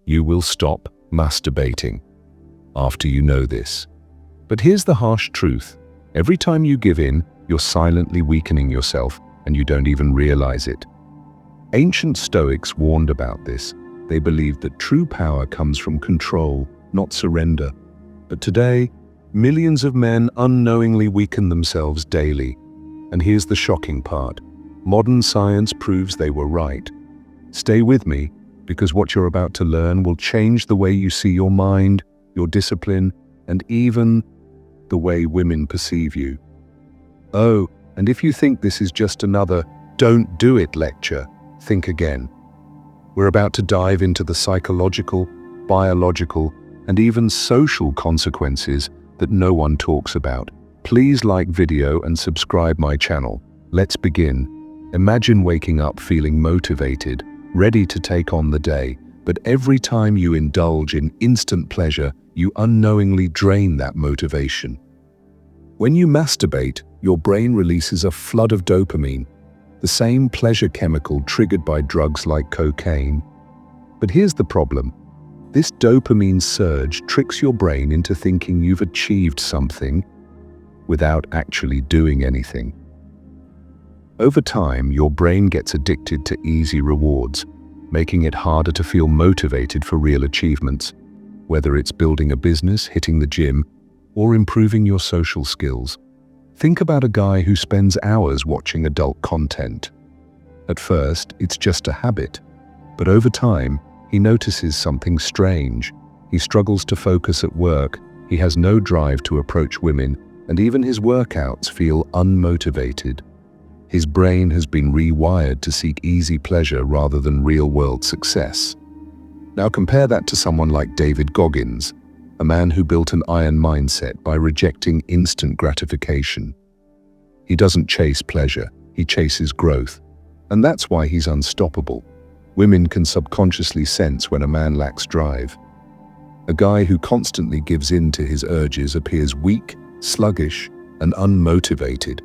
you will stop masturbating after you know this. But here's the harsh truth. Every time you give in, you're silently weakening yourself, and you don't even realize it. Ancient Stoics warned about this. They believed that true power comes from control, not surrender. But today, millions of men unknowingly weaken themselves daily. And here's the shocking part. Modern science proves they were right. Stay with me, because what you're about to learn will change the way you see your mind, your discipline, and even the way women perceive you. Oh, and if you think this is just another "don't do it" lecture, think again. We're about to dive into the psychological, biological, and even social consequences that no one talks about. Please like video and subscribe my channel. Let's begin. Imagine waking up feeling motivated, ready to take on the day, but every time you indulge in instant pleasure, you unknowingly drain that motivation. When you masturbate, your brain releases a flood of dopamine, the same pleasure chemical triggered by drugs like cocaine. But here's the problem. This dopamine surge tricks your brain into thinking you've achieved something without actually doing anything. Over time, your brain gets addicted to easy rewards, making it harder to feel motivated for real achievements, whether it's building a business, hitting the gym, or improving your social skills. Think about a guy who spends hours watching adult content. At first, it's just a habit, but over time, he notices something strange. He struggles to focus at work, he has no drive to approach women, and even his workouts feel unmotivated. His brain has been rewired to seek easy pleasure rather than real-world success. Now compare that to someone like David Goggins, a man who built an iron mindset by rejecting instant gratification. He doesn't chase pleasure, he chases growth. And that's why he's unstoppable. Women can subconsciously sense when a man lacks drive. A guy who constantly gives in to his urges appears weak, sluggish, and unmotivated.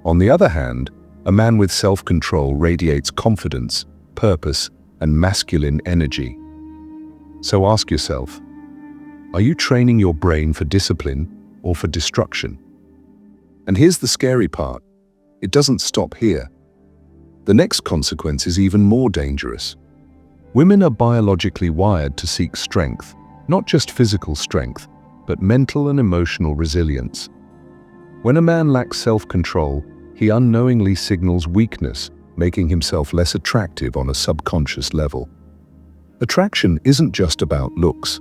On the other hand, a man with self-control radiates confidence, purpose, and masculine energy. So ask yourself, are you training your brain for discipline or for destruction? And here's the scary part. It doesn't stop here. The next consequence is even more dangerous. Women are biologically wired to seek strength, not just physical strength, but mental and emotional resilience. When a man lacks self-control, he unknowingly signals weakness, making himself less attractive on a subconscious level. Attraction isn't just about looks.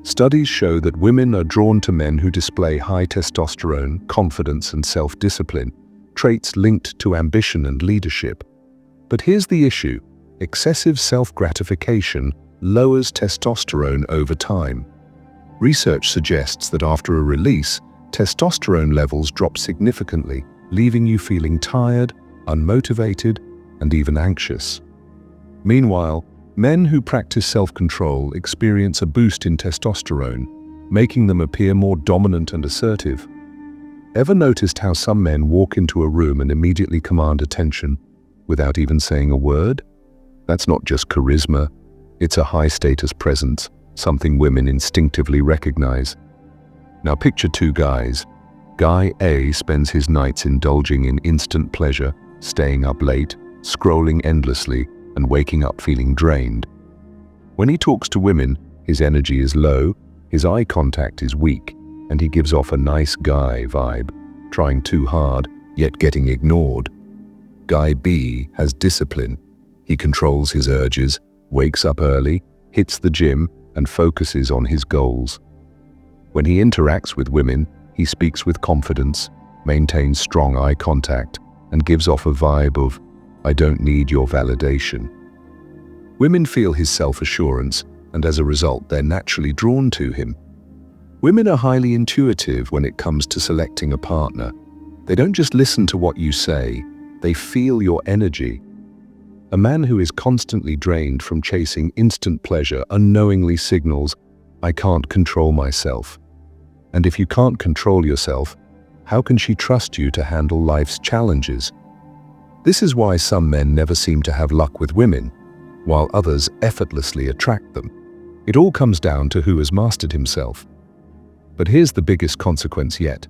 Studies show that women are drawn to men who display high testosterone, confidence, and self-discipline, traits linked to ambition and leadership. But here's the issue. Excessive self-gratification lowers testosterone over time. Research suggests that after a release, testosterone levels drop significantly, leaving you feeling tired, unmotivated, and even anxious. Meanwhile, men who practice self-control experience a boost in testosterone, making them appear more dominant and assertive. Ever noticed how some men walk into a room and immediately command attention without even saying a word? That's not just charisma, it's a high-status presence, something women instinctively recognize. Now picture two guys. Guy A spends his nights indulging in instant pleasure, staying up late, scrolling endlessly, and waking up feeling drained. When he talks to women, his energy is low, his eye contact is weak, and he gives off a nice guy vibe, trying too hard, yet getting ignored. Guy B has discipline. He controls his urges, wakes up early, hits the gym, and focuses on his goals. When he interacts with women, he speaks with confidence, maintains strong eye contact, and gives off a vibe of, "I don't need your validation." Women feel his self-assurance, and as a result, they're naturally drawn to him. Women are highly intuitive when it comes to selecting a partner. They don't just listen to what you say, they feel your energy. A man who is constantly drained from chasing instant pleasure unknowingly signals, "I can't control myself." And if you can't control yourself, how can she trust you to handle life's challenges? This is why some men never seem to have luck with women. while others effortlessly attract them. It all comes down to who has mastered himself. But here's the biggest consequence yet,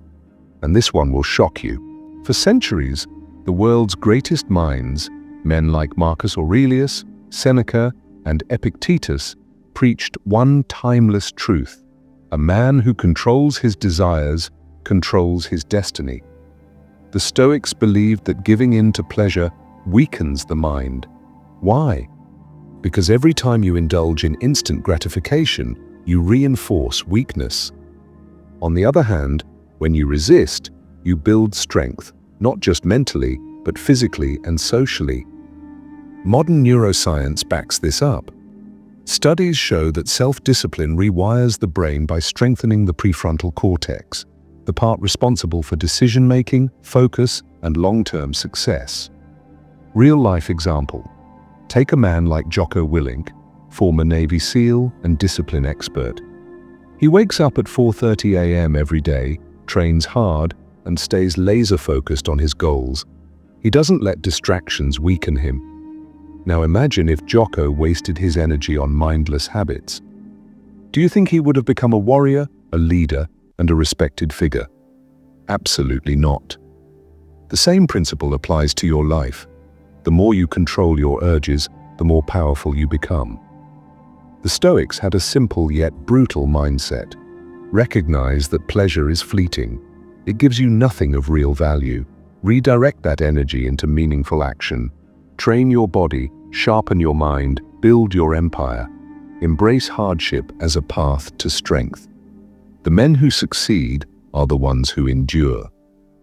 and this one will shock you. For centuries, the world's greatest minds, men like Marcus Aurelius, Seneca, and Epictetus, preached one timeless truth: a man who controls his desires controls his destiny. The Stoics believed that giving in to pleasure weakens the mind. Why? Because every time you indulge in instant gratification, you reinforce weakness. On the other hand, when you resist, you build strength, not just mentally, but physically and socially. Modern neuroscience backs this up. Studies show that self-discipline rewires the brain by strengthening the prefrontal cortex, the part responsible for decision-making, focus, and long-term success. Real-life example. Take a man like Jocko Willink, former Navy SEAL and discipline expert. He wakes up at 4:30 a.m. every day, trains hard, and stays laser-focused on his goals. He doesn't let distractions weaken him. Now imagine if Jocko wasted his energy on mindless habits. Do you think he would have become a warrior, a leader, and a respected figure? Absolutely not. The same principle applies to your life. The more you control your urges, the more powerful you become. The Stoics had a simple yet brutal mindset. Recognize that pleasure is fleeting. It gives you nothing of real value. Redirect that energy into meaningful action. Train your body, sharpen your mind, build your empire. Embrace hardship as a path to strength. The men who succeed are the ones who endure.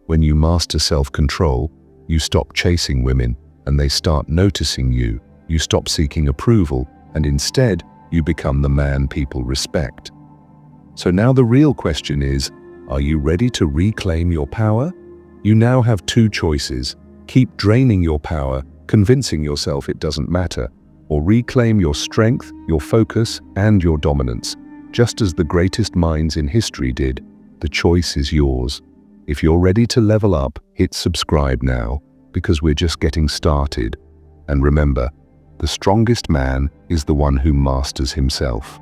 When you master self-control, you stop chasing women and they start noticing you. You stop seeking approval and instead you become the man people respect. So now the real question is, are you ready to reclaim your power? You now have two choices: keep draining your power, convincing yourself it doesn't matter, or reclaim your strength, your focus, and your dominance, just as the greatest minds in history did. The choice is yours. If you're ready to level up, hit subscribe now, because we're just getting started. And remember, the strongest man is the one who masters himself.